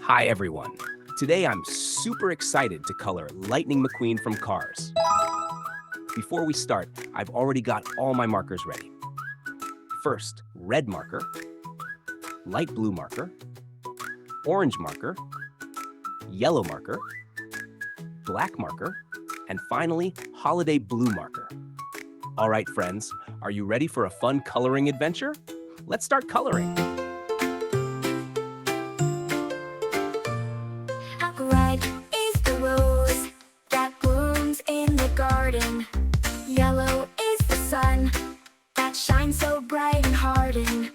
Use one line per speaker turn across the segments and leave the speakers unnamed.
Hi everyone. Today I'm super excited to color Lightning McQueen from Cars. Before we start, I've already got all my markers ready. First, red marker, light blue marker, orange marker, yellow marker, black marker, and finally, holiday blue marker. All right, friends, are you ready for a fun coloring adventure? Let's start coloring.
Red is the rose that blooms in the garden. Yellow is the sun that shines so bright and hardened.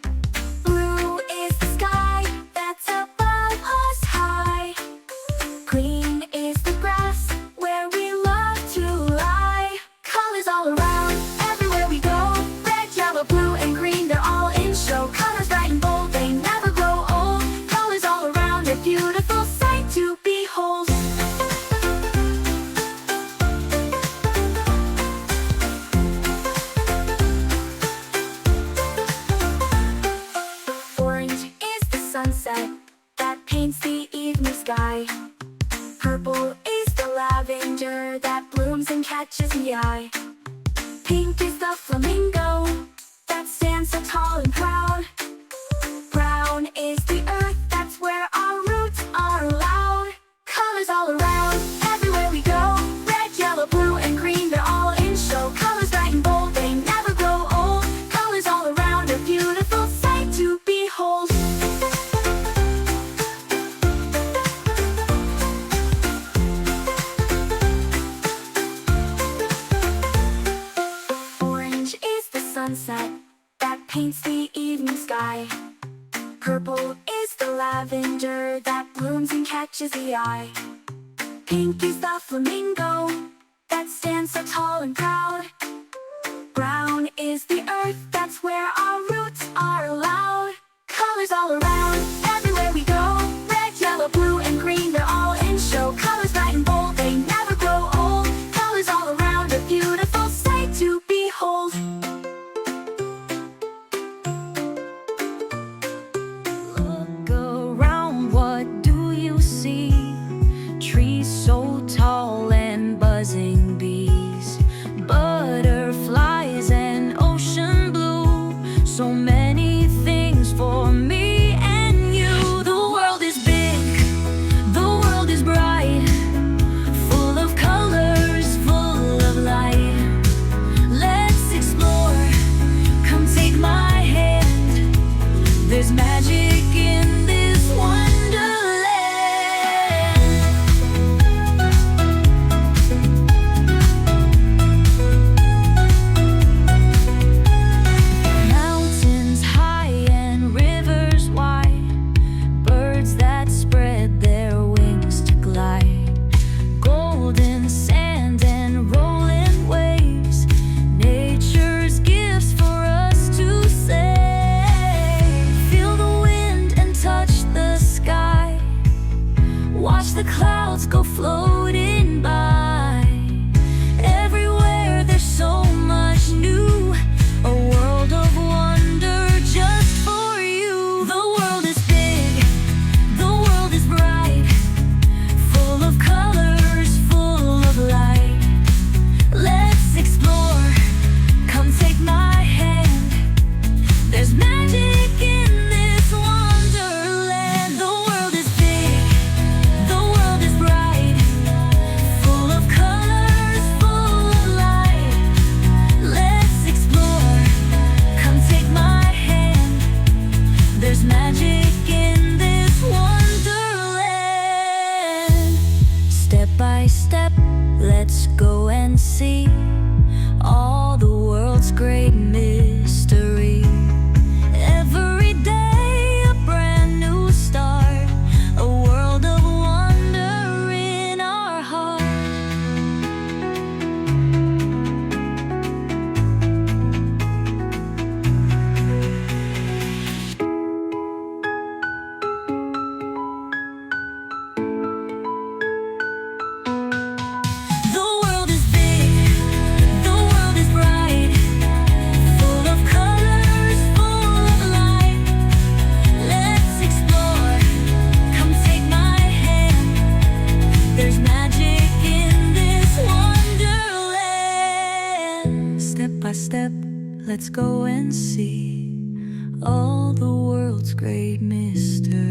Blue is the sky that's above us high. Green is the grass where we love to lie. Colors all around, everywhere we go. Red, yellow, blue, and green, they're all in show. Colors bright and bold, they never grow old. Colors all around, they're beautiful sight to behold. Orange is the sunset that paints the evening sky. Purple is the lavender that blooms and catches the eye. Pink is the flamingo that stands so tall and proud. Brown is the earth, that's where our roots are loud. Colors all around, everywhere we go. Red, yellow, blue, and green, they're all in show. Colors bright and bold, they never grow old. Colors all around, a beautiful sight to behold. Orange is the sunset that paints the evening sky. Purple is the lavender that blooms and catches the eye. Pink is the flamingo that stands so tall and proud. Brown is the earth, that's where our roots are loud. Colors all around, everywhere we go. Red, yellow, blue, and green, they're all in show. Colors bright and bold, they never grow old. Colors all around, a beautiful sight to behold.
Look around, what do you see? Trees so tall and buzzing bees, butterflies and ocean blue. So many things for me and you. The world is big, the world is bright, full of colors, full of light. Let's explore, come take my hand. There's magic in this wonderland. Mountains high and rivers wide, birds that spread their wings to glide. Golden sand and rolling waves, nature's gifts for us to say. Feel the wind and touch the sky, watch the clouds go floating by. Everywhere there's so much new, a world of wonder just for you. The world is big, the world is bright, full of colors, full of light. Let's explore, come take my hand. There's magic in this wonderland. The world is big, the world is bright, full of colors, full of light. Let's explore, come take my hand. There's magic in this wonderland. Step by step, let's go and see all the world's great mystery. Every day a brand new start, a world of wonder in our heart. The world is big, There's magic in this wonderland. Step by step, let's go and see all the world's great mysteries.